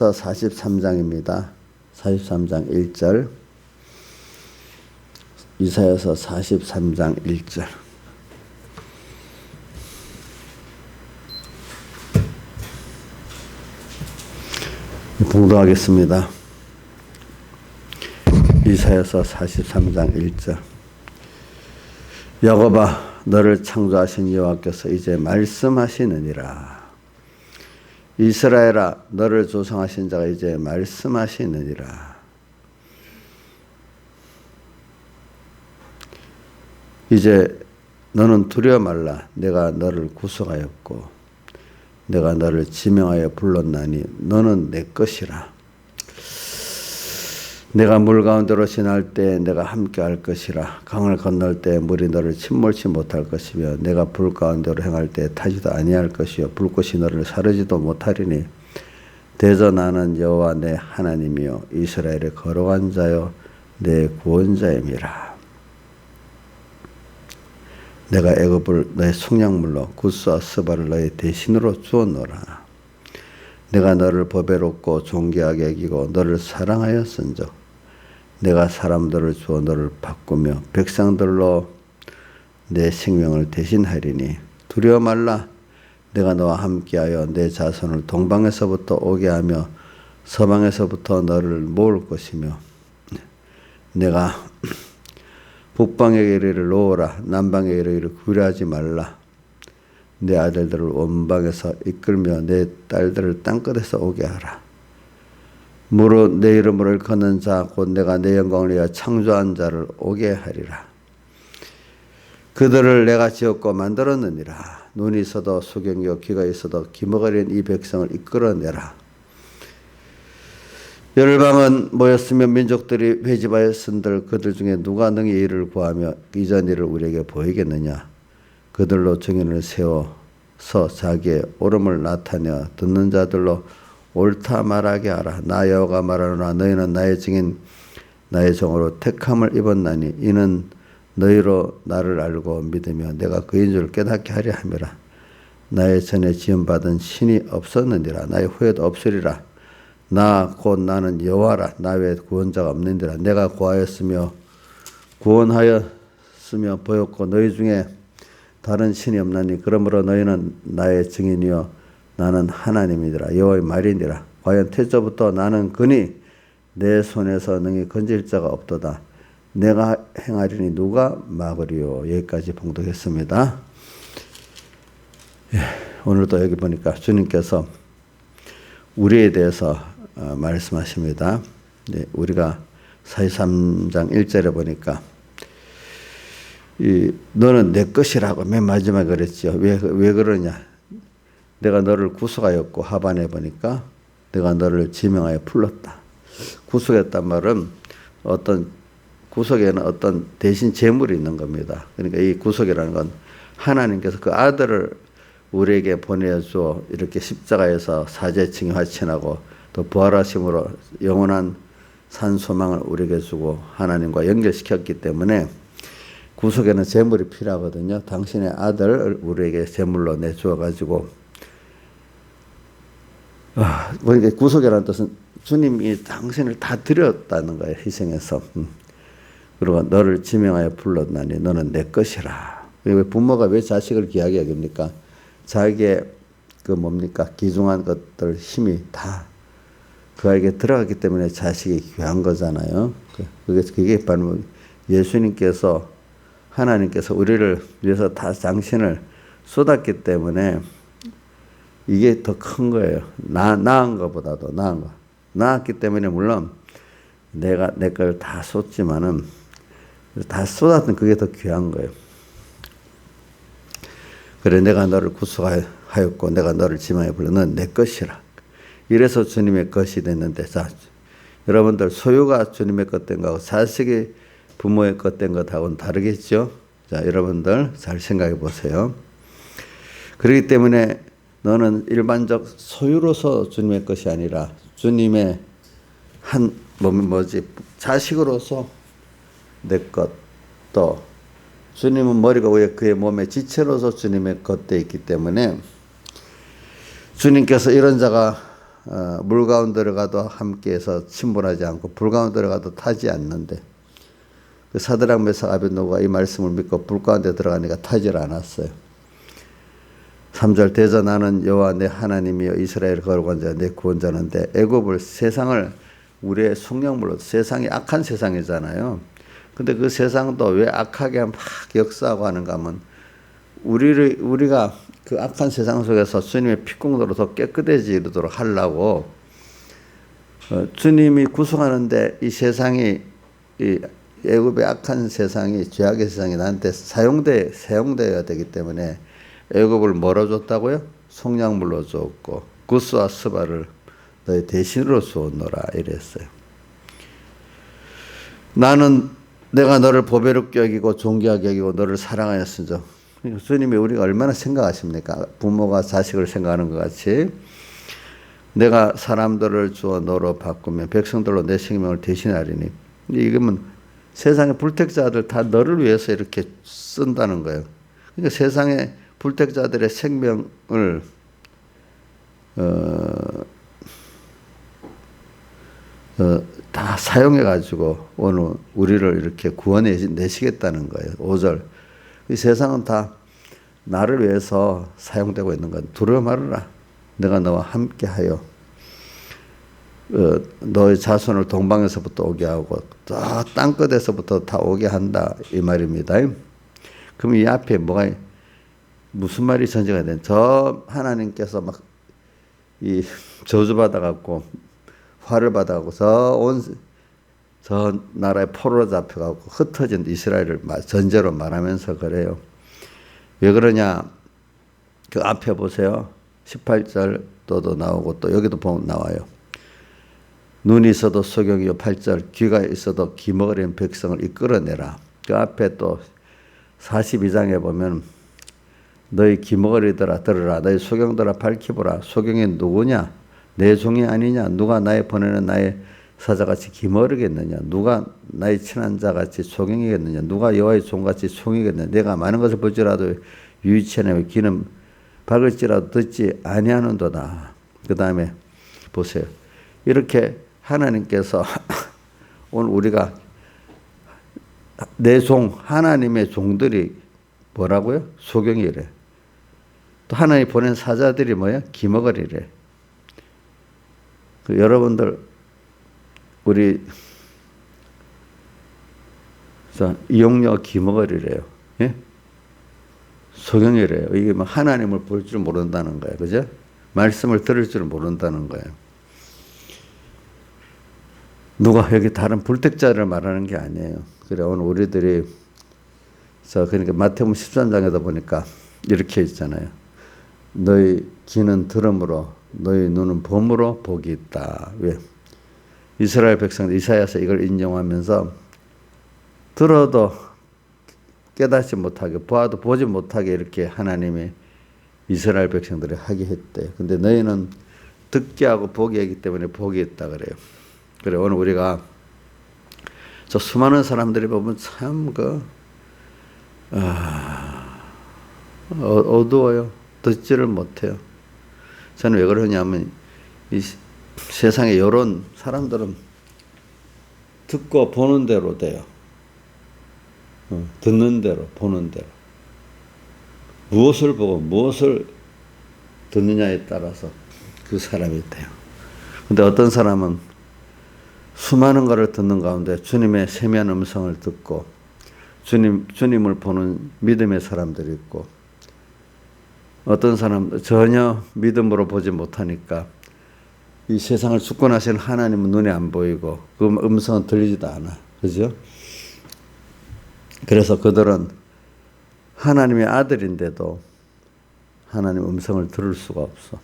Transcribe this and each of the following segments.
43장입니다. 43장 1절. 이사야서 43장 1절. 봉독하겠습니다. 이사야서 43장 1절. 야곱아, 너를 창조하신 여호와께서 이제 말씀하시느니라. 이스라엘아, 너를 조성하신 자가 이제 말씀하시느니라. 이제 너는 두려워 말라. 내가 너를 구속하였고 내가 너를 지명하여 불렀나니 너는 내 것이라. 내가 물 가운데로 지날 때 내가 함께 할 것이라. 강을 건널 때 물이 너를 침몰치 못할 것이며 내가 불 가운데로 행할 때 타지도 아니할 것이요 불꽃이 너를 사르지도 못하리니 대저 나는 여호와 내 하나님이요 이스라엘의 거룩한 자요 내 구원자임이라. 내가 애굽을 너의 속량물로 구스와 스바를 너의 대신으로 주었노라. 내가 너를 보배롭고 존귀하게 여기고 너를 사랑하였은즉 내가 사람들을 주어 너를 바꾸며 백성들로 내 생명을 대신하리니 두려워 말라. 내가 너와 함께하여 내 자손을 동방에서부터 오게 하며 서방에서부터 너를 모을 것이며 내가 북방에 이르기를 놓으라 남방에 이르기를 구려하지 말라. 내 아들들을 원방에서 이끌며 내 딸들을 땅끝에서 오게 하라. 무릇 내 이름을 걷는 자 곧 내가 내 영광을 위하여 창조한 자를 오게 하리라. 그들을 내가 지었고 만들었느니라. 눈이 있어도 수경이요 귀가 있어도 기먹어린 이 백성을 이끌어내라. 열방은 모였으며 민족들이 회집하였은들 그들 중에 누가 능히 이를 구하며 이전 일을 우리에게 보이겠느냐. 그들로 증인을 세워서 자기의 옳음을 나타내 듣는 자들로 옳다 말하게 하라. 나 여호와가 말하노라. 너희는 나의 증인 나의 종으로 택함을 입었나니 이는 너희로 나를 알고 믿으며 내가 그인 줄 깨닫게 하려 함이라. 나의 전에 지음받은 신이 없었느니라. 나의 후에도 없으리라. 나 곧 나는 여호와라. 나 외에 구원자가 없느니라. 내가 구하였으며 구원하였으며 보였고 너희 중에 다른 신이 없나니 그러므로 너희는 나의 증인이요 나는 하나님이더라. 여호와의 말이니라. 과연 태초부터 나는 그니 내 손에서 능히 건질 자가 없도다. 내가 행하리니 누가 막으리요. 여기까지 봉독했습니다. 오늘도 여기 보니까 주님께서 우리에 대해서 말씀하십니다. 우리가 43장 1절에 보니까 너는 내 것이라고 맨 마지막에 그랬죠. 왜 그러냐. 내가 너를 구속하였고 하반에 보니까 내가 너를 지명하여 불렀다. 구속했단 말은 구속에는 어떤 대신 제물이 있는 겁니다. 그러니까 이 구속이라는 건 하나님께서 그 아들을 우리에게 보내줘 이렇게 십자가에서 사제층이 화친하고 또 부활하심으로 영원한 산 소망을 우리에게 주고 하나님과 연결시켰기 때문에 구속에는 제물이 필요하거든요. 당신의 아들을 우리에게 제물로 내주어 가지고 구속이라는 뜻은 주님이 당신을 다 드렸다는 거예요. 희생해서. 그리고 너를 지명하여 불렀나니 너는 내 것이라. 부모가 왜 자식을 귀하게 여깁니까? 자기의 귀중한 것들 힘이 다 그에게 들어갔기 때문에 자식이 귀한 거잖아요. 그게 바로 예수님께서 하나님께서 우리를 위해서 다 당신을 쏟았기 때문에 이게 더 큰 거예요. 나은 것보다도 나은 거. 나았기 때문에 물론 내가 내 걸 다 쏟지만은 다 쏟았던 그게 더 귀한 거예요. 그래 내가 너를 구속하였고 내가 너를 지명하여 불러 너는 내 것이라. 이래서 주님의 것이 됐는데 자 여러분들 소유가 주님의 것 된 거하고 자식이 부모의 것 된 것하고는 다르겠죠. 자 여러분들 잘 생각해 보세요. 그렇기 때문에 너는 일반적 소유로서 주님의 것이 아니라 주님의 자식으로서 내 것, 또 주님은 머리가 위에 그의 몸의 지체로서 주님의 것 돼 있기 때문에 주님께서 이런 자가 물 가운데 들어가도 함께해서 침몰하지 않고 불 가운데 들어가도 타지 않는데 그 사드락 메삭 아벳노고가 이 말씀을 믿고 불 가운데 들어가니까 타질 않았어요. 3절 대저 나는 여호와 내 하나님이여 이스라엘 거룩한 자 내 구원자는데 애굽을 세상을 우리의 속량물로 세상이 악한 세상이잖아요. 근데 그 세상도 왜 악하게 막 역사하고 하는가 하면 우리가 그 악한 세상 속에서 주님의 피공로로 더 깨끗해지 이르도록 하려고 주님이 구속하는데 이 세상이 이 애굽의 악한 세상이 죄악의 세상이 나한테 사용되어야 되기 때문에 애굽을 뭐로 줬다고요? 속량물로 줬고 구스와 스바를 너희 대신으로 주었노라 이랬어요. 나는 내가 너를 보배롭게 여기고 존귀하게 여기고 너를 사랑하였으므로 주님이 우리가 얼마나 생각하십니까? 부모가 자식을 생각하는 것 같이 내가 사람들을 주어 너로 바꾸면 백성들로 내 생명을 대신하리니 이거면 세상의 불택자들 다 너를 위해서 이렇게 쓴다는 거예요. 그러니까 세상의 불택자들의 생명을 다 사용해가지고 오늘 우리를 이렇게 구원해 내시겠다는 거예요. 5절. 이 세상은 다 나를 위해서 사용되고 있는 건 두려워 말아라. 내가 너와 함께하여 너의 자손을 동방에서부터 오게 하고 땅끝에서부터 다 오게 한다 이 말입니다. 그럼 이 앞에 뭐가 무슨 말이 전제가 된? 저 하나님께서 막 이 저주 받아갖고 화를 받아갖고 저 나라에 포로로 잡혀갖고 흩어진 이스라엘을 전제로 말하면서 그래요. 왜 그러냐? 그 앞에 보세요. 18절 또도 나오고 또 여기도 보면 나와요. 눈이 있어도 소경이요 8절 귀가 있어도 기머거리는 백성을 이끌어내라. 그 앞에 또 42장에 보면 너희 기머거리들아 들으라. 너희 소경들아 밝히보라. 소경이 누구냐? 내 종이 아니냐? 누가 나의 보내는 나의 사자같이 기머르겠느냐? 누가 나의 친한 자같이 소경이겠느냐? 누가 여호와의 종같이 송이겠느냐? 내가 많은 것을 볼지라도 유의치하며 귀는 박을지라도 듣지 아니하는도다. 그 다음에 보세요. 이렇게 하나님께서 오늘 우리가 내 종 하나님의 종들이 뭐라고요? 소경이래. 또 하나님 보낸 사자들이 뭐야? 기머거리래. 여러분들 우리 이용료 기머거리래요. 예? 소경이래요. 이게 뭐 하나님을 볼 줄 모른다는 거예요. 그죠? 말씀을 들을 줄 모른다는 거예요. 누가 여기 다른 불택자를 말하는 게 아니에요. 그래 오늘 우리들이 그러니까 마태복음 13장에다 보니까 이렇게 있잖아요. 너희 귀는 들음으로 너희 눈은 봄으로 복이 있다. 왜? 이스라엘 백성들 이사야서 이걸 인용하면서 들어도 깨닫지 못하게 보아도 보지 못하게 이렇게 하나님이 이스라엘 백성들이 하게 했대. 근데 너희는 듣게 하고 보게 하기 때문에 복이 있다 그래요. 그래 오늘 우리가 저 수많은 사람들이 보면 참 어두워요. 듣지를 못해요. 저는 왜 그러냐면 이 세상의 이런 사람들은 듣고 보는 대로 돼요. 듣는 대로 보는 대로. 무엇을 보고 무엇을 듣느냐에 따라서 그 사람이 돼요. 근데 어떤 사람은 수많은 것을 듣는 가운데 주님의 세미한 음성을 듣고 주님을 보는 믿음의 사람들이 있고 어떤 사람들 전혀 믿음으로 보지 못하니까 이 세상을 주권하시는 하나님은 눈에 안 보이고 그 음성은 들리지도 않아. 그죠? 그래서 그들은 하나님의 아들인데도 하나님의 음성을 들을 수가 없어.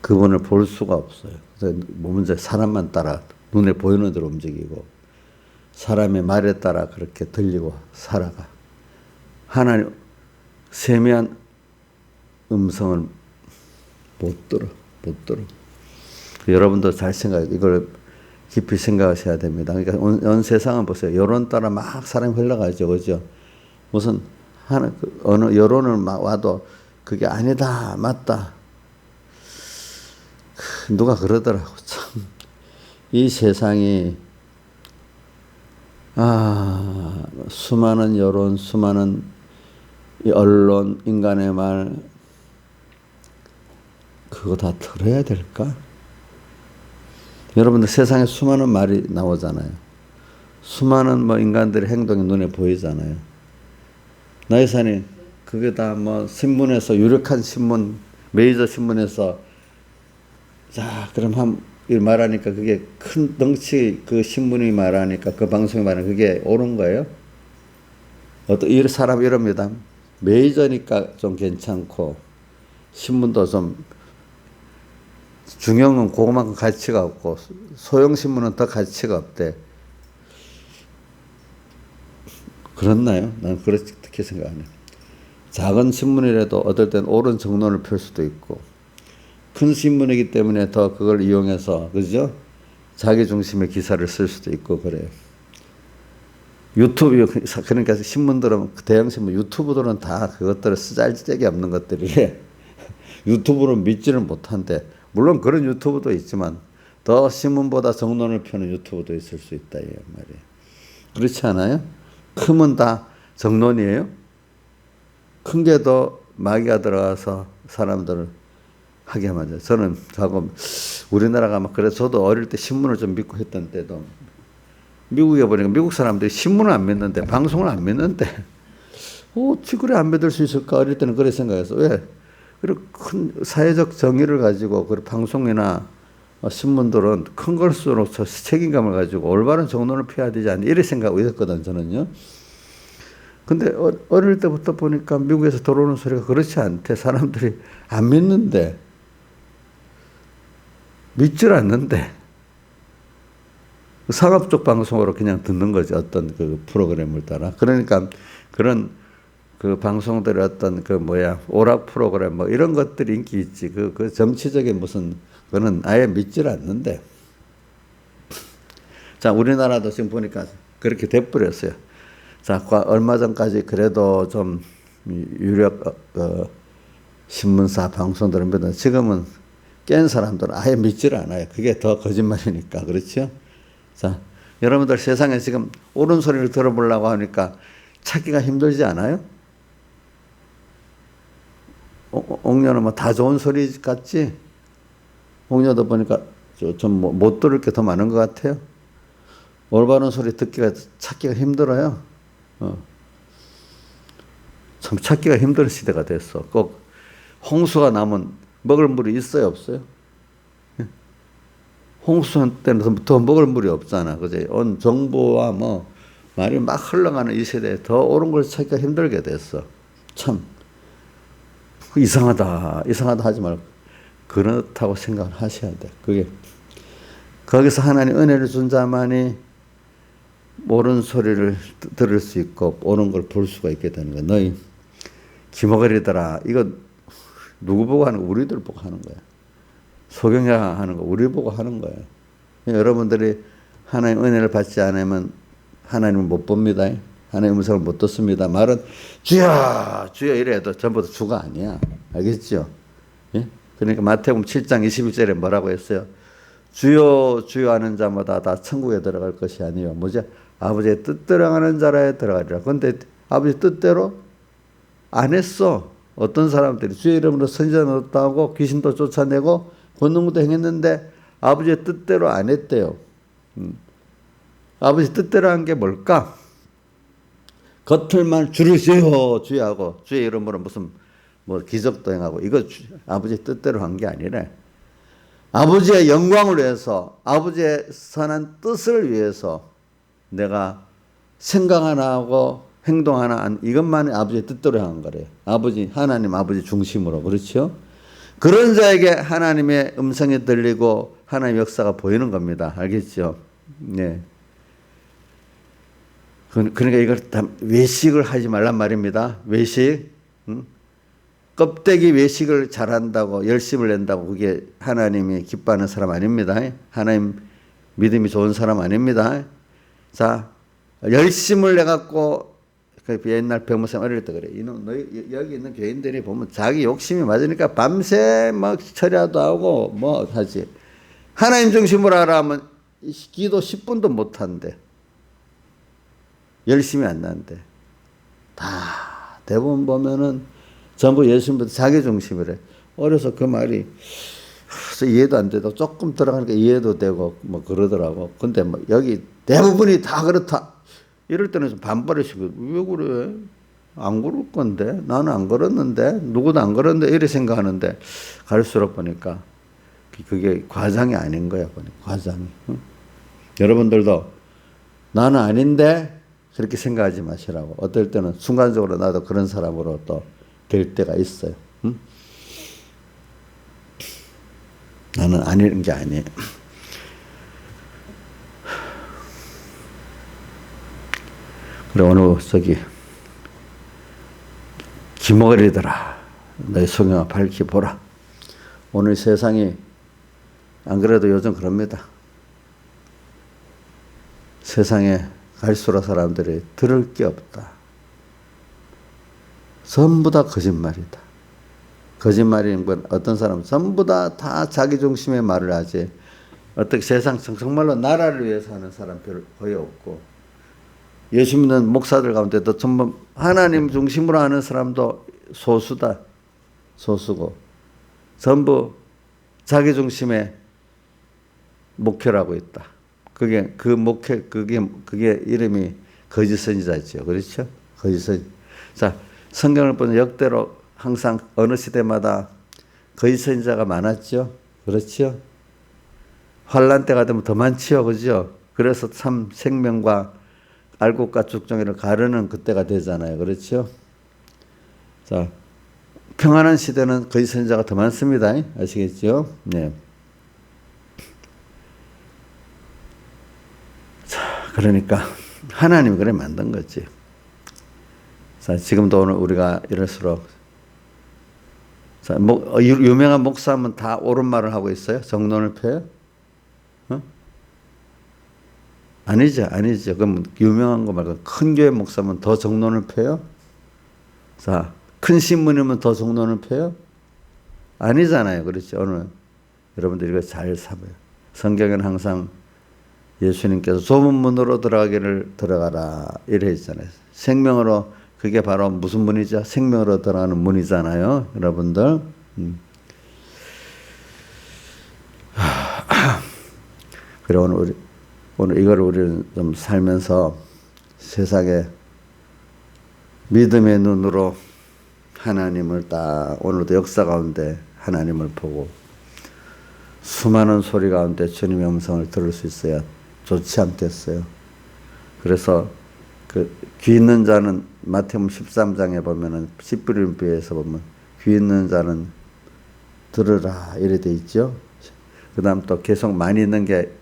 그분을 볼 수가 없어요. 그래서 문제 사람만 따라 눈에 보이는 대로 움직이고 사람의 말에 따라 그렇게 들리고 살아가. 하나님 세미한 음성을 못 들어. 여러분도 잘 이걸 깊이 생각하셔야 됩니다. 그러니까 온 세상은 보세요. 여론 따라 막 사람이 흘러가죠. 그죠? 무슨 어느 여론을 막 와도 그게 아니다, 맞다. 누가 그러더라고. 참, 이 세상이, 수많은 여론, 수많은 이 언론, 인간의 말, 그거 다 들어야 될까? 여러분들 세상에 수많은 말이 나오잖아요. 수많은 인간들의 행동이 눈에 보이잖아요. 나이산이 그게 다 신문에서, 유력한 신문, 메이저 신문에서, 자, 그럼 말하니까 그게 큰 덩치 그 신문이 말하니까 그 방송이 말하니까 그게 옳은 거예요? 이 사람 이럽니다. 메이저니까 좀 괜찮고, 신문도 좀, 중형은 그만큼 가치가 없고, 소형신문은 더 가치가 없대. 그렇나요? 난 그렇게 생각 안 해요. 작은 신문이라도 어떨 땐 옳은 정론을 펼 수도 있고, 큰 신문이기 때문에 더 그걸 이용해서, 그죠? 자기 중심의 기사를 쓸 수도 있고, 그래요. 유튜브, 그러니까 신문들은, 대형 신문, 유튜브들은 다 그것들을 쓰잘데기 없는 것들이래. 유튜브는 믿지를 못한대. 물론 그런 유튜브도 있지만, 더 신문보다 정론을 펴는 유튜브도 있을 수 있다, 이 말이에요. 그렇지 않아요? 크면 다 정론이에요? 큰 게 더 마귀가 들어가서 사람들을 하게 하죠. 저는 자꾸 우리나라가 그래서 저도 어릴 때 신문을 좀 믿고 했던 때도 미국에 보니까 미국 사람들이 신문을 안 믿는데 방송을 안 믿는데 어찌 그래 안 믿을 수 있을까? 어릴 때는 그래 생각했어. 왜? 그리고 큰 사회적 정의를 가지고 그 방송이나 신문들은 큰 걸수록 책임감을 가지고 올바른 정론을 펴야 되지 않나 이래 생각하고 있었거든 저는요. 근데 어릴 때부터 보니까 미국에서 들어오는 소리가 그렇지 않대. 사람들이 안 믿는데, 믿질 않는데, 상업적 방송으로 그냥 듣는 거지. 어떤 그 프로그램을 따라. 그러니까 그런 그 방송들의 어떤 오락 프로그램 이런 것들이 인기 있지. 그 정치적인 그거는 아예 믿질 않는데. 자, 우리나라도 지금 보니까 그렇게 돼버렸어요. 자, 얼마 전까지 그래도 좀 유력 신문사 방송들은 믿는 지금은 깬 사람들은 아예 믿질 않아요. 그게 더 거짓말이니까. 그렇죠? 자, 여러분들 세상에 지금 옳은 소리를 들어보려고 하니까 찾기가 힘들지 않아요? 옥녀는 다 좋은 소리 같지? 옥녀도 보니까 좀 못 들을 게 더 많은 것 같아요. 올바른 소리 찾기가 힘들어요. 참 찾기가 힘든 시대가 됐어. 꼭 홍수가 나면 먹을 물이 있어요, 없어요? 홍수 때는 더 먹을 물이 없잖아. 그제? 온 정보와 말이 막 흘러가는 이 시대에 더 옳은 걸 찾기가 힘들게 됐어. 참 이상하다 하지 말고 그렇다고 생각을 하셔야 돼. 그게 거기서 하나님 은혜를 준 자만이 옳은 소리를 들을 수 있고 옳은 걸 볼 수가 있게 되는 거야. 너희 기모거리더라. 이거 누구 보고 하는 거? 우리들 보고 하는 거야. 소경야 하는 거 우리 보고 하는 거예요. 여러분들이 하나님 은혜를 받지 않으면 하나님을 못 봅니다. 하나님 음성을 못 듣습니다. 말은 주여 주여 이래도 전부 다 주가 아니야. 알겠죠? 예? 그러니까 마태복음 7장 21절에 뭐라고 했어요? 주여 주여 하는 자마다 다 천국에 들어갈 것이 아니요. 뭐지? 아버지의 뜻대로 하는 자라에 들어가리라. 그런데 아버지 뜻대로 안 했어. 어떤 사람들이 주의 이름으로 선지자 얻었다고 귀신도 쫓아내고 권능도 행했는데 아버지의 뜻대로 안 했대요. 아버지 뜻대로 한 게 뭘까? 겉을만 주를 주여 주여 하고 주의 이름으로 무슨 기적도 행하고 이거 아버지 뜻대로 한 게 아니래. 아버지의 영광을 위해서 아버지의 선한 뜻을 위해서 내가 생각 하나 하고 행동 하나 이것만이 아버지의 뜻대로 한 거래요. 하나님 아버지 중심으로. 그렇죠? 그런 자에게 하나님의 음성이 들리고 하나님의 역사가 보이는 겁니다. 알겠죠? 네. 그러니까 이걸 다 외식을 하지 말란 말입니다. 외식. 껍데기 외식을 잘한다고 열심을 낸다고 그게 하나님이 기뻐하는 사람 아닙니다. 하나님 믿음이 좋은 사람 아닙니다. 자, 열심을 내갖고 그 옛날 백무쌤 어릴 때 그래. 이놈 너 여기 있는 교인들이 보면 자기 욕심이 맞으니까 밤새 막 철야도 하고 뭐 하지. 하나님 중심으로 하라 하면 기도 10분도 못 한대. 열심히 안 난대. 다 대부분 보면은 전부 예수님부터 자기 중심이래. 어려서 그 말이 이해도 안 되고 조금 들어가니까 이해도 되고 뭐 그러더라고. 근데 뭐 여기 대부분이 다 그렇다. 이럴 때는 좀 반발하시고 왜 그래? 안 그럴 건데 나는 안 그랬는데 누구도 안 그랬는데 이래 생각하는데 갈수록 보니까 그게 과장이 아닌 거야. 보니까 과장이. 응? 여러분들도 나는 아닌데 그렇게 생각하지 마시라고. 어떨 때는 순간적으로 나도 그런 사람으로 또 될 때가 있어요. 응? 나는 아닌 게 아니에요. 그래 오늘 저기 기목을이더라. 너희 성경아 밝히 보라. 오늘 세상이 안 그래도 요즘 그럽니다. 세상에 갈수록 사람들이 들을 게 없다. 전부 다 거짓말이다. 거짓말인 건 어떤 사람은 전부 다 자기 중심의 말을 하지. 어떻게 세상 정말로 나라를 위해서 하는 사람 거의 없고 예수 믿는 목사들 가운데도 전부 하나님 중심으로 하는 사람도 소수다. 소수고 전부 자기 중심의 목회를 하고 있다. 그게 그 목회 그게 이름이 거짓 선지자죠. 그렇죠? 거짓 선지. 자, 성경을 보면 역대로 항상 어느 시대마다 거짓 선지자가 많았죠. 그렇죠? 환란 때가 되면 더 많지요. 그죠? 그래서 참 생명과 알곡과 죽종이를 가르는 그때가 되잖아요. 그렇죠? 자, 평안한 시대는 거짓 선지자가 더 많습니다. 아시겠죠? 네. 자, 그러니까 하나님이 그래 만든 거지. 자, 지금도 오늘 우리가 이럴수록 자, 유명한 목사면 다 옳은 말을 하고 있어요? 정론을 펴요? 어? 아니죠. 그럼 유명한 거 말고 큰 교회 목사면 더 정론을 펴요? 자, 큰 신문이면 더 정론을 펴요? 아니잖아요. 그렇죠. 오늘 여러분들 이거 잘 삼아요. 성경에는 항상 예수님께서 좁은 문으로 들어가라 이래 있잖아요. 생명으로 그게 바로 무슨 문이죠? 생명으로 들어가는 문이잖아요. 여러분들. 그래 오늘 이걸 우리는 좀 살면서 세상에 믿음의 눈으로 하나님을 딱 오늘도 역사 가운데 하나님을 보고 수많은 소리 가운데 주님의 음성을 들을 수 있어야 좋지 않겠어요. 그래서 귀 있는 자는 마태복음 13장에 보면은 십부림비에서 보면 귀 있는 자는 들으라 이래 돼 있죠. 그다음 또 계속 많이 있는 게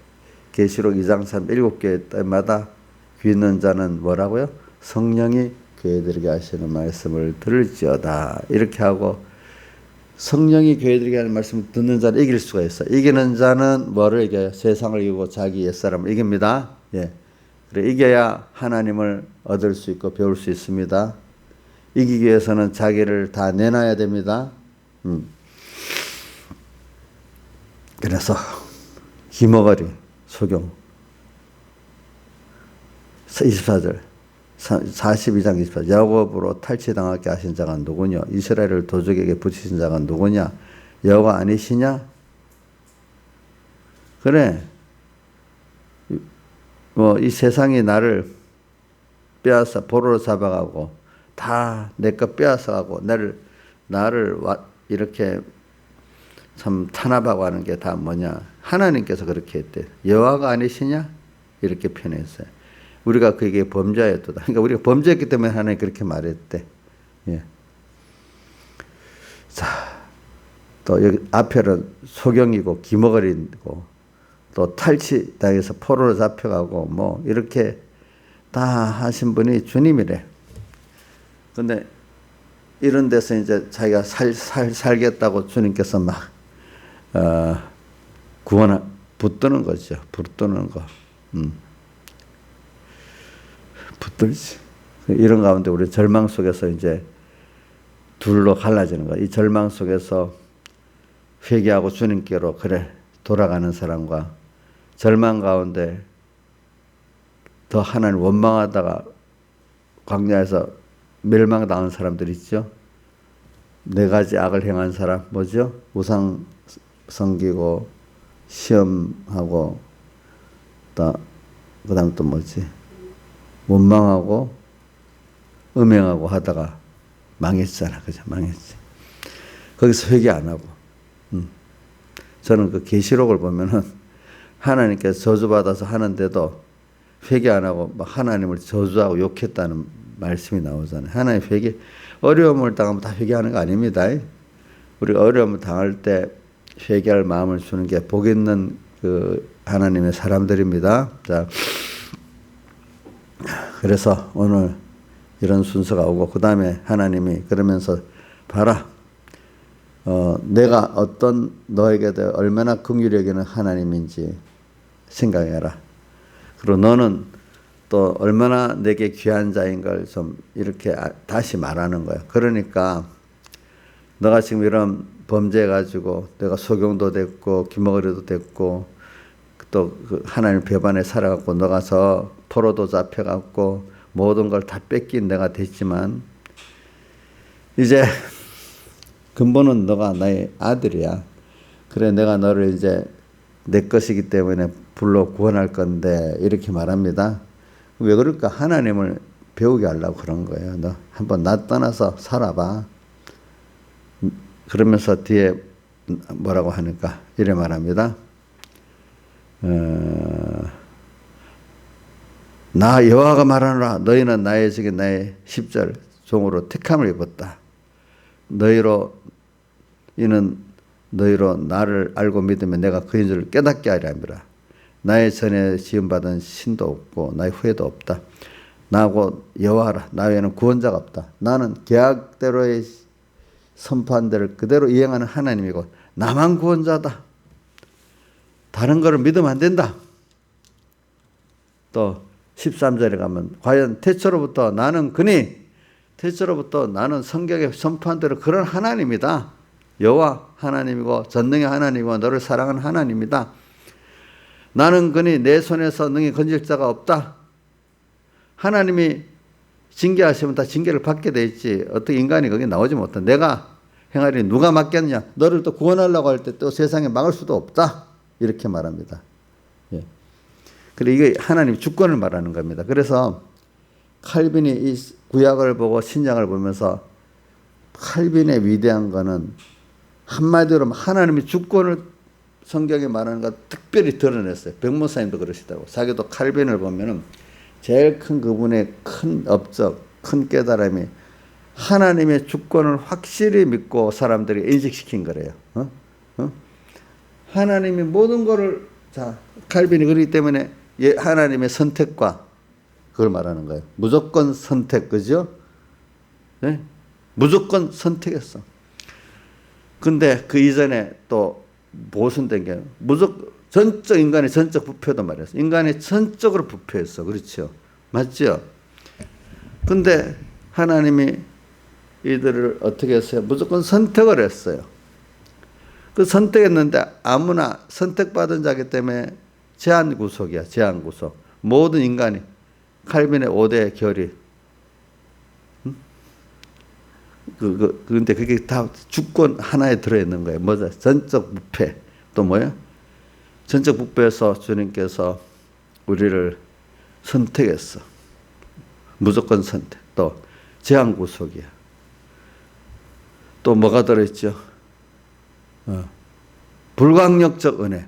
계시록 2장 7개 때마다 귀 있는 자는 뭐라고요? 성령이 교회들에게 하시는 말씀을 들을지어다 이렇게 하고 성령이 교회들에게 하는 말씀을 듣는 자를 이길 수가 있어요. 이기는 자는 뭐를 이겨요? 세상을 이기고 자기 옛사람을 이깁니다. 예. 그래 이겨야 하나님을 얻을 수 있고 배울 수 있습니다. 이기기 위해서는 자기를 다 내놔야 됩니다. 그래서 기머거리 소경 24절 42장 24절 야곱으로 탈취당하게 하신 자가 누구냐? 이스라엘을 도적에게 붙이신 자가 누구냐? 여호와 아니시냐? 그래 뭐 이 세상이 나를 빼앗아 포로로 잡아가고 다 내 것 빼앗아가고 나를 이렇게 참 탄압하고 하는 게 다 뭐냐? 하나님께서 그렇게 했대. 여호와가 아니시냐? 이렇게 표현했어요. 우리가 그게 범죄였다. 그러니까 우리가 범죄했기 때문에 하나님이 그렇게 말했대. 예. 자, 또 여기 앞에는 소경이고 기머거리고 또 탈취당해서 포로로 잡혀가고 뭐 이렇게 다 하신 분이 주님이래. 근데 이런 데서 이제 자기가 살겠다고 주님께서 막 붙드는 거죠. 붙드는 거. 붙들지. 이런 가운데 우리 절망 속에서 이제 둘로 갈라지는 거야. 이 절망 속에서 회개하고 주님께로 그래 돌아가는 사람과 절망 가운데 더 하나님 원망하다가 광야에서 멸망당한 사람들 있죠. 네 가지 악을 행한 사람 뭐죠? 우상 섬기고 시험하고 그다음 또 뭐지? 원망하고 음행하고 하다가 망했잖아. 그죠? 망했지. 거기서 회개 안 하고. 저는 그 계시록을 보면은 하나님께서 저주받아서 하는데도 회개 안 하고 막 하나님을 저주하고 욕했다는 말씀이 나오잖아요. 하나님 회개, 어려움을 당하면 다 회개하는 거 아닙니다. 우리가 어려움을 당할 때 회개할 마음을 주는 게 복 있는 그 하나님의 사람들입니다. 자, 그래서 오늘 이런 순서가 오고 그 다음에 하나님이 그러면서 봐라. 내가 어떤 너에게 얼마나 긍휼히 여기는 하나님인지 생각해라. 그리고 너는 또 얼마나 내게 귀한 자인 걸 좀 이렇게 다시 말하는 거야. 그러니까 너가 지금 이런 범죄해가지고 내가 소경도 됐고 귀머거리도 됐고 또 그 하나님 배반에 살아갖고 너가 저 포로도 잡혀갖고 모든 걸 다 뺏긴 내가 됐지만 이제 근본은 너가 나의 아들이야. 그래 내가 너를 이제 내 것이기 때문에 불러 구원할 건데 이렇게 말합니다. 왜 그럴까? 하나님을 배우게 하려고 그런 거예요. 너 한번 나 떠나서 살아봐. 그러면서 뒤에 뭐라고 하니까 이래 말합니다. 나 여호와가 말하노라 너희는 나의 적이 나의 10절 종으로 택함을 입었다. 이는 너희로 나를 알고 믿으면 내가 그인 줄 깨닫게 하려 함이라. 나의 전에 지음받은 신도 없고 나의 후에도 없다. 나하고 여호와라. 나 외에는 구원자가 없다. 나는 계약대로의 선포한 대로 그대로 이행하는 하나님이고 나만 구원자다. 다른 거를 믿으면 안 된다. 또 13절에 가면 과연 태초로부터 나는 성경에 선포한 대로 그런 하나님이다. 여호와 하나님이고 전능의 하나님이고 너를 사랑하는 하나님이다. 나는 그니 내 손에서 능히 건질 자가 없다. 하나님이 징계하시면 다 징계를 받게 돼 있지. 어떻게 인간이 거기 나오지 못한다. 내가 행하리니 누가 막겠느냐. 너를 또 구원하려고 할 때 또 세상에 막을 수도 없다. 이렇게 말합니다. 예. 그래 이게 하나님 주권을 말하는 겁니다. 그래서 칼빈이 이 구약을 보고 신약을 보면서 칼빈의 위대한 거는 한마디로 하나님의 주권을 성경에 말하는 거 특별히 드러냈어요. 백모사님도 그러시다고. 자기도 칼빈을 보면은 제일 큰 그분의 큰 업적, 큰 깨달음이 하나님의 주권을 확실히 믿고 사람들이 인식시킨 거래요. 하나님이 모든 거를 칼빈이 그렇기 때문에 하나님의 선택과 그걸 말하는 거예요. 무조건 선택, 그죠? 네? 무조건 선택했어. 근데 그 이전에 또 보수된 게 무조건 인간의 전적 부패도 말했어. 인간이 전적으로 부패했어. 그렇죠? 맞죠? 근데 하나님이 이들을 어떻게 했어요? 무조건 선택을 했어요. 그 선택했는데 아무나 선택받은 자기 때문에 제한구속이야. 제한구속. 모든 인간이 칼빈의 5대 결의. 그런데 그게 다 주권 하나에 들어있는 거예요. 뭐죠? 전적 부패. 또 뭐야? 전적 부패에서 주님께서 우리를 선택했어. 무조건 선택. 또 제한구속이야. 또 뭐가 들어있죠? 불강력적 은혜.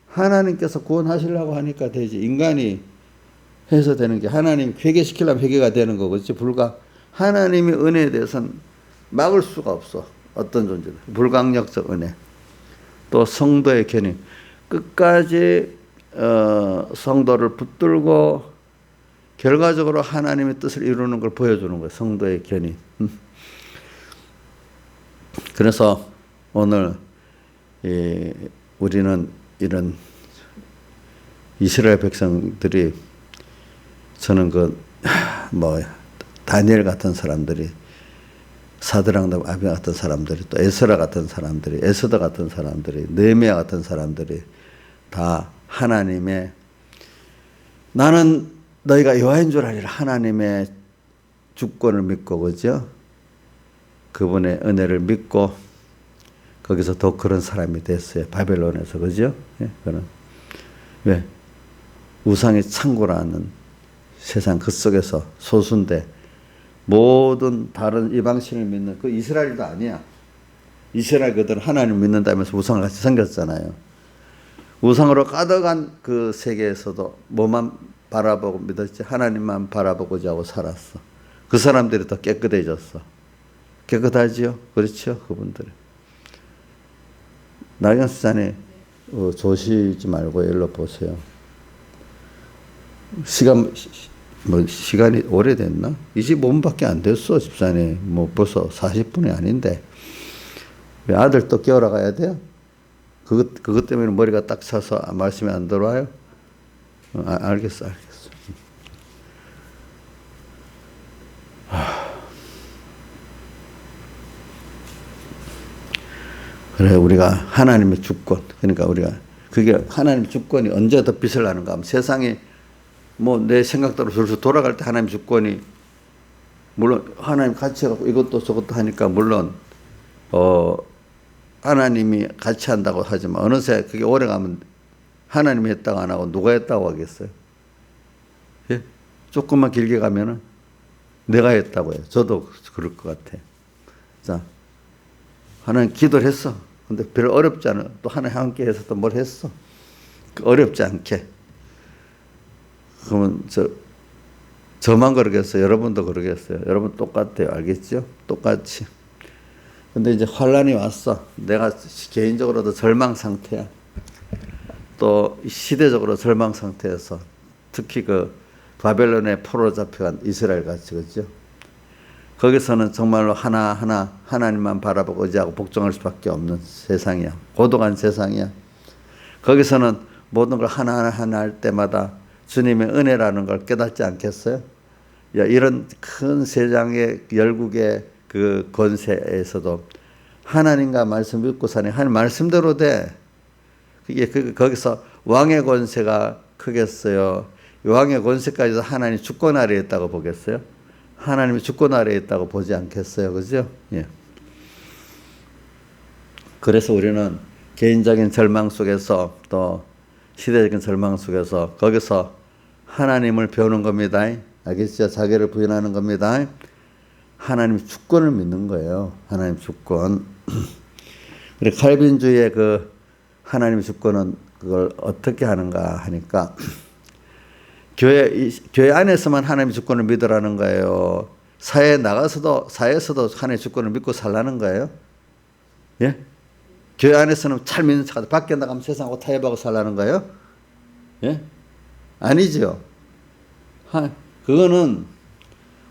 하나님께서 구원하시려고 하니까 되지. 인간이 해서 되는 게 하나님 회개시키려면 회개가 되는 거겠지. 하나님의 은혜에 대해서는 막을 수가 없어. 어떤 존재도. 불강력적 은혜. 또 성도의 견인. 끝까지 성도를 붙들고 결과적으로 하나님의 뜻을 이루는 걸 보여주는 거예요. 성도의 견인. 그래서 오늘 우리는 이런 이스라엘 백성들이 저는 다니엘 같은 사람들이, 사드랑 아비냐 같은 사람들이, 또 에스라 같은 사람들이, 에스더 같은 사람들이, 느헤미야 같은 사람들이 다 하나님의, 나는 너희가 여호와인 줄 알리라, 하나님의 주권을 믿고, 그죠? 그분의 은혜를 믿고 거기서 더 그런 사람이 됐어요. 바벨론에서, 그죠? 예, 그런. 왜? 우상의 창고라는 세상 그 속에서 소수인데 모든 다른 이방신을 믿는 그 이스라엘도 아니야. 이스라엘 그들은 하나님을 믿는다면서 우상을 같이 섬겼잖아요. 우상으로 가득한 그 세계에서도 뭐만 바라보고 믿었지 하나님만 바라보고자 하고 살았어. 그 사람들이 더 깨끗해졌어. 깨끗하지요? 그렇죠? 그분들. 나경 수사님 조시지 말고 일로 보세요. 시간이 오래됐나? 25분밖에 안 됐어, 집사님. 뭐 벌써 40분이 아닌데. 왜 아들 또 깨우러 가야 돼요? 그것 때문에 머리가 딱 차서 말씀이 안 들어와요? 알겠어. 그래, 우리가 하나님의 주권. 그러니까 우리가, 그게 하나님의 주권이 언제 더 빛을 나는가 하면 세상에 뭐 내 생각대로 슬슬 돌아갈 때 하나님 주권이, 물론 하나님 같이 해갖고 이것도 저것도 하니까 물론 하나님이 같이 한다고 하지만 어느새 그게 오래 가면 하나님이 했다고 안 하고 누가 했다고 하겠어요? 예? 조금만 길게 가면은 내가 했다고 해요. 저도 그럴 것 같아. 자, 하나님 기도를 했어. 근데 별로 어렵지 않아. 또 하나님 함께 해서 또 뭘 했어. 어렵지 않게. 그러면 저만 그러겠어요? 여러분도 그러겠어요? 여러분 똑같아요. 알겠죠? 똑같이. 근데 이제 환란이 왔어. 내가 개인적으로도 절망 상태야. 또 시대적으로 절망 상태에서 특히 그 바벨론의 포로로 잡혀간 이스라엘 같이, 그죠? 거기서는 정말로 하나하나 하나님만 바라보고 의지하고 복종할 수밖에 없는 세상이야. 고독한 세상이야. 거기서는 모든 걸 하나하나 할 때마다 주님의 은혜라는 걸 깨닫지 않겠어요? 야, 이런 큰 세상의 열국의 그 권세에서도 하나님과 말씀 믿고 사니 하나님 말씀대로 돼. 그게 거기서 왕의 권세가 크겠어요? 왕의 권세까지도 하나님 주권 아래에 있다고 보겠어요? 하나님의 주권 아래에 있다고 보지 않겠어요? 그죠? 예. 그래서 우리는 개인적인 절망 속에서 또 시대적인 절망 속에서 거기서 하나님을 배우는 겁니다. 알겠죠? 자기를 부인하는 겁니다. 하나님의 주권을 믿는 거예요. 하나님 주권. 그래, 칼빈주의의 그 하나님의 주권은 그걸 어떻게 하는가 하니까 교회 안에서만 하나님의 주권을 믿으라는 거예요. 사회에 나가서도, 사회에서도 하나님의 주권을 믿고 살라는 거예요. 예? 교회 안에서는 잘 믿는 척하다 밖에 나가면 세상하고 타협하고 살라는 거예요? 예? 아니죠. 그거는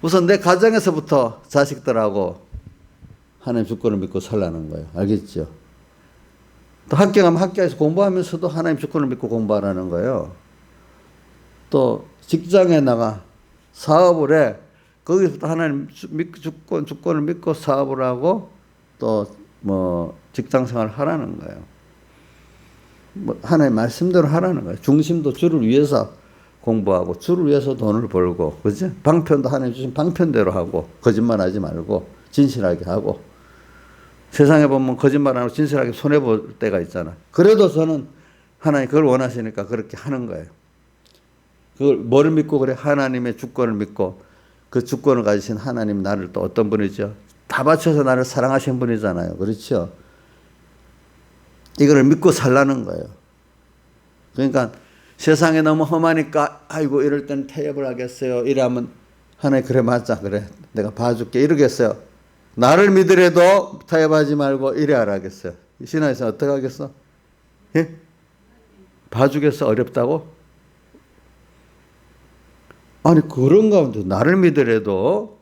우선 내 가정에서부터 자식들하고 하나님 주권을 믿고 살라는 거예요. 알겠죠? 또 학교 가면 학교에서 공부하면서도 하나님 주권을 믿고 공부하라는 거예요. 또 직장에 나가 사업을 해. 거기서도 하나님 주권을 믿고 사업을 하고 또 뭐 직장 생활을 하라는 거예요. 뭐 하나님 말씀대로 하라는 거예요. 중심도 주를 위해서 공부하고 주를 위해서 돈을 벌고, 그죠? 방편도 하나님 주신 방편대로 하고 거짓말하지 말고 진실하게 하고. 세상에 보면 거짓말 안 하고 진실하게 손해볼 때가 있잖아. 그래도 저는 하나님 그걸 원하시니까 그렇게 하는 거예요. 그걸 뭐를 믿고 그래? 하나님의 주권을 믿고 그 주권을 가지신 하나님 나를 또 어떤 분이죠? 다 바쳐서 나를 사랑하신 분이잖아요. 그렇죠? 이거를 믿고 살라는 거예요. 그러니까 세상에 너무 험하니까 아이고 이럴 땐 타협을 하겠어요. 이러면 하나님 그래 맞아 그래 내가 봐줄게 이러겠어요. 나를 믿으래도 타협하지 말고 이래 하라겠어요. 신앙에서 어떻게 하겠어? 예? 봐주겠어? 어렵다고? 아니 그런가 하면 나를 믿으래도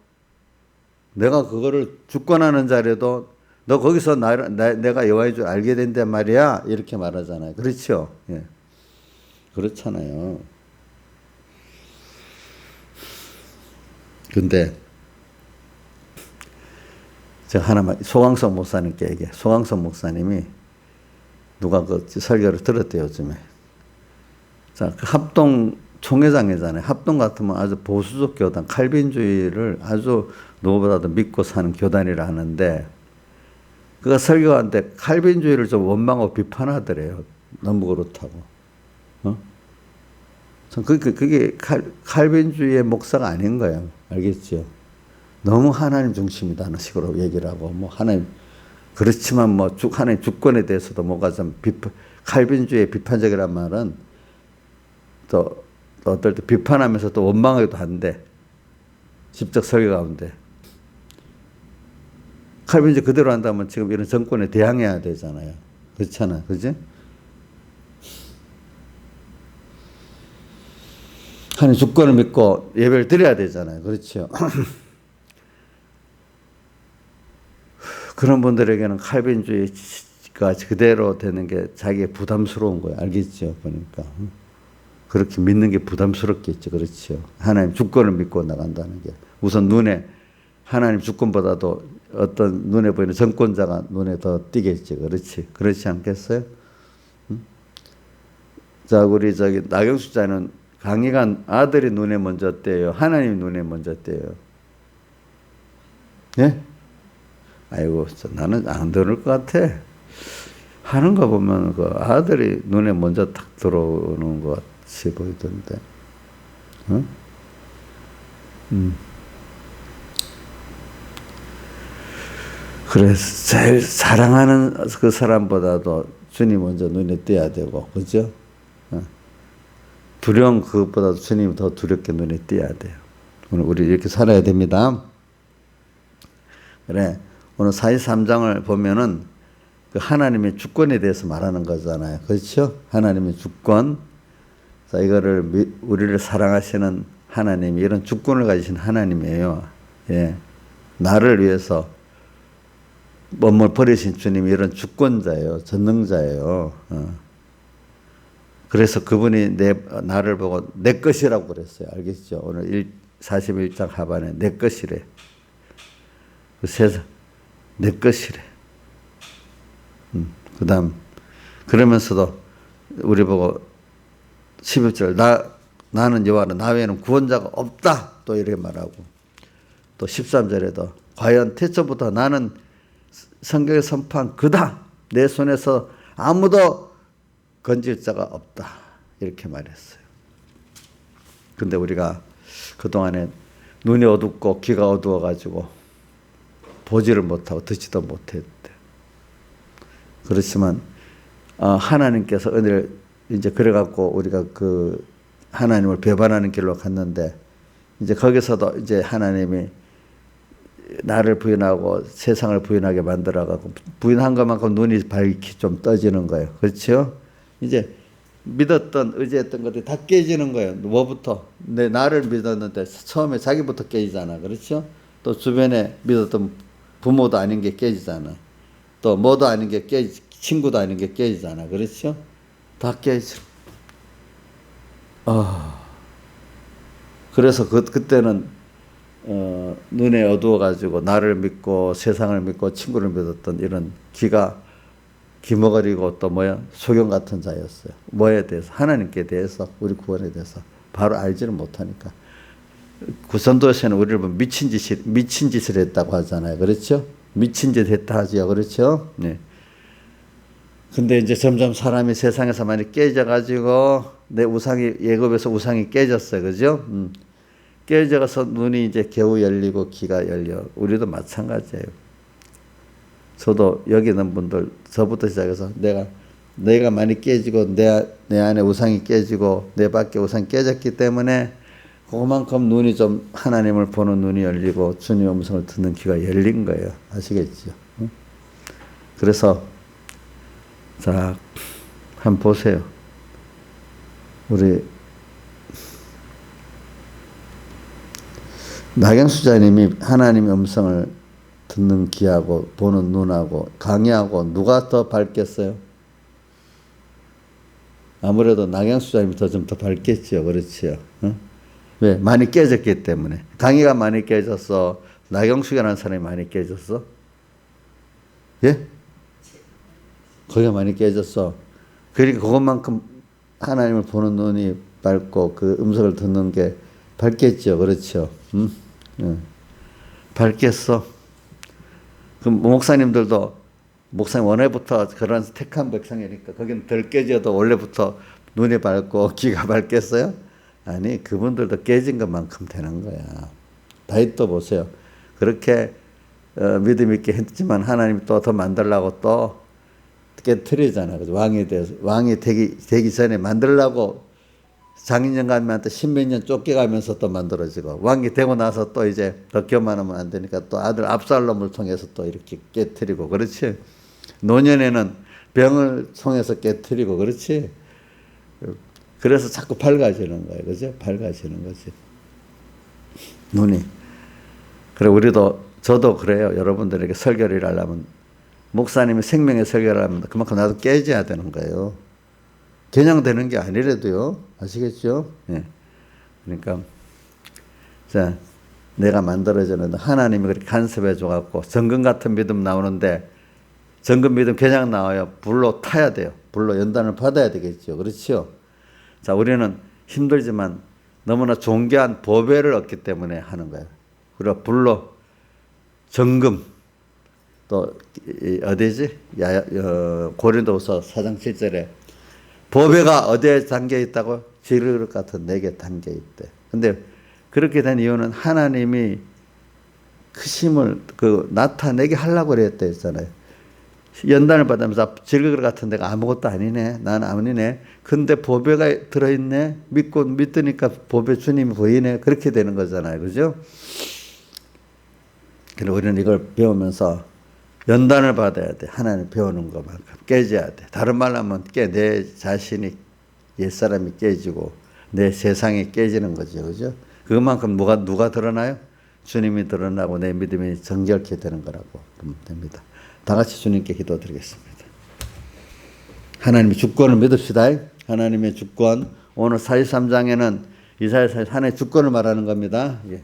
내가 그거를 주권하는 자라도 너 거기서 내가 여호와인 줄 알게 된단 말이야. 이렇게 말하잖아요. 그렇죠? 예. 그렇잖아요. 근데 제가 하나만, 소강석 목사님께 얘기해. 소강석 목사님이 누가 그 설교를 들었대요, 요즘에. 자, 그 합동 총회장이잖아요. 합동 같으면 아주 보수적 교단, 칼빈주의를 아주 누구보다도 믿고 사는 교단이라 하는데, 그가 설교하는데 칼빈주의를 좀 원망하고 비판하더래요. 너무 그렇다고. 그게 칼빈주의의 목사가 아닌 거예요. 알겠죠? 너무 하나님 중심이다는 식으로 얘기를 하고, 뭐 하나님, 그렇지만 뭐 하나님 주권에 대해서도 뭐가 좀 칼빈주의의 비판적이란 말은 또 어떨 때 비판하면서 또 원망하기도 한데, 직접 설교 가운데. 칼빈주의 그대로 한다면 지금 이런 정권에 대항해야 되잖아요. 그렇잖아. 그지? 하나님 주권을 믿고 예배를 드려야 되잖아요. 그렇죠. 그런 분들에게는 칼빈주의가 그대로 되는 게 자기의 부담스러운 거예요. 알겠죠? 그러니까. 그렇게 믿는 게 부담스럽겠죠. 그렇죠. 하나님 주권을 믿고 나간다는 게. 우선 눈에, 하나님 주권보다도 어떤 눈에 보이는 정권자가 눈에 더 띄겠죠. 그렇지. 그렇지 않겠어요? 자, 우리 나경수 자는 강의관 아들이 눈에 먼저 띄어요? 하나님이 눈에 먼저 띄어요? 예? 아이고, 나는 안 들을 것 같아. 하는 거 보면 그 아들이 눈에 먼저 탁 들어오는 것 같이 보이던데. 어? 그래서 제일 사랑하는 그 사람보다도 주님 먼저 눈에 띄어야 되고, 그죠? 두려운 그것보다도 주님이 더 두렵게 눈에 띄어야 돼요. 오늘 우리 이렇게 살아야 됩니다. 그래. 오늘 43장을 보면은 그 하나님의 주권에 대해서 말하는 거잖아요. 그렇죠? 하나님의 주권. 자, 이거를 우리를 사랑하시는 하나님이 이런 주권을 가지신 하나님이에요. 예. 나를 위해서 몸을 버리신 주님이 이런 주권자예요. 전능자예요. 그래서 그분이 나를 보고 내 것이라고 그랬어요. 알겠죠? 오늘 41장 하반에 내 것이래. 그 세상, 내 것이래. 그 다음, 그러면서도 우리 보고 11절, 나는 여호와라, 나 외에는 구원자가 없다. 또 이렇게 말하고. 또 13절에도, 과연 태초부터 나는 성경에 선포한 그다. 내 손에서 아무도 건질 자가 없다. 이렇게 말했어요. 근데 우리가 그동안에 눈이 어둡고 귀가 어두워가지고 보지를 못하고 듣지도 못했대. 그렇지만 하나님께서 은혜를 이제 그래갖고 우리가 그 하나님을 배반하는 길로 갔는데 이제 거기서도 이제 하나님이 나를 부인하고 세상을 부인하게 만들어가고 부인한 것만큼 눈이 밝히 좀 떠지는 거예요. 그렇죠? 이제 믿었던 의지했던 것들이 다 깨지는 거예요. 뭐부터? 나를 믿었는데 처음에 자기부터 깨지잖아. 그렇죠? 또 주변에 믿었던 부모도 아닌 게 깨지잖아. 또 뭐도 아닌 게 친구도 아닌 게 깨지잖아. 그렇죠? 다 깨지. 그래서 그때는 눈에 어두워가지고 나를 믿고 세상을 믿고 친구를 믿었던 이런 귀가 기머거리고 또 소경 같은 자였어요. 뭐에 대해서? 하나님께 대해서, 우리 구원에 대해서 바로 알지를 못하니까. 구선도에서는 우리를 보면 미친 짓을 했다고 하잖아요. 그렇죠? 미친 짓 했다 하지요. 그렇죠? 네. 근데 이제 점점 사람이 세상에서 많이 깨져가지고 내 우상이, 예굽에서 우상이 깨졌어요. 그죠? 깨져가서 눈이 이제 겨우 열리고 귀가 열려. 우리도 마찬가지예요. 저도 여기 있는 분들, 저부터 시작해서 내가 많이 깨지고 내 안에 우상이 깨지고 내 밖에 우상이 깨졌기 때문에 그만큼 눈이 좀 하나님을 보는 눈이 열리고 주님의 음성을 듣는 귀가 열린 거예요. 아시겠죠? 그래서 자, 한번 보세요. 우리 나경수자님이 하나님의 음성을 듣는 귀하고 보는 눈하고 강의하고 누가 더 밝겠어요? 아무래도 나경수자님이 좀 더 밝겠죠. 그렇지요. 왜? 많이 깨졌기 때문에. 강의가 많이 깨졌어? 나경수라는 사람이 많이 깨졌어? 예? 거기가 많이 깨졌어. 그러니까 그것만큼 하나님을 보는 눈이 밝고 그 음성을 듣는 게 밝겠죠. 그렇죠. 예. 밝겠어. 그럼 목사님들도 목사님 원래부터 그런 택한 백성이니까 거기는 덜 깨져도 원래부터 눈이 밝고 귀가 밝겠어요? 아니, 그분들도 깨진 것만큼 되는 거야. 다윗도 보세요. 그렇게 믿음 있게 했지만 하나님이 또 더 만들려고 또 깨트리잖아. 왕이 되기 전에 만들려고 장인영감한테 십몇 년 쫓겨가면서 또 만들어지고, 왕이 되고 나서 또 이제 더 교만하면 안 되니까 또 아들 압살롬을 통해서 또 이렇게 깨트리고, 그렇지? 노년에는 병을 통해서 깨트리고, 그렇지? 그래서 자꾸 밝아지는 거예요. 그죠? 밝아지는 거지. 눈이. 그래, 저도 그래요. 여러분들에게 설교를 하려면, 목사님이 생명의 설교를 하면 그만큼 나도 깨져야 되는 거예요. 그냥 되는 게 아니라도요. 아시겠죠? 예. 그러니까, 자, 내가 만들어졌는데 하나님이 그렇게 간섭해 줘갖고 정금 같은 믿음 나오는데, 정금 믿음 그냥 나와요. 불로 타야 돼요. 불로 연단을 받아야 되겠죠. 그렇죠? 자, 우리는 힘들지만 너무나 존귀한 보배를 얻기 때문에 하는 거예요. 그리고 불로 정금, 또 어디지? 고린도후서 4장 7절에 보배가 어디에 담겨 있다고? 질그릇 같은 내게 담겨 있대. 근데 그렇게 된 이유는 하나님이 크심을 나타내게 하려고 그랬다 했잖아요. 연단을 받으면서 질그릇 같은 데가 아무것도 아니네. 나는 아니네. 근데 보배가 들어있네. 믿으니까 보배 주님이 보이네. 그렇게 되는 거잖아요. 그죠? 그리고 우리는 이걸 배우면서 연단을 받아야 돼. 하나님 배우는 것만큼 깨져야 돼. 다른 말로 하면 내 자신이, 옛사람이 깨지고 내 세상이 깨지는 거죠. 그죠? 그것만큼 누가 드러나요? 주님이 드러나고 내 믿음이 정결케 되는 거라고 보면 됩니다. 다 같이 주님께 기도드리겠습니다. 하나님의 주권을 믿읍시다. 하나님의 주권. 오늘 43장에는 이사야서 하나님의 주권을 말하는 겁니다. 예.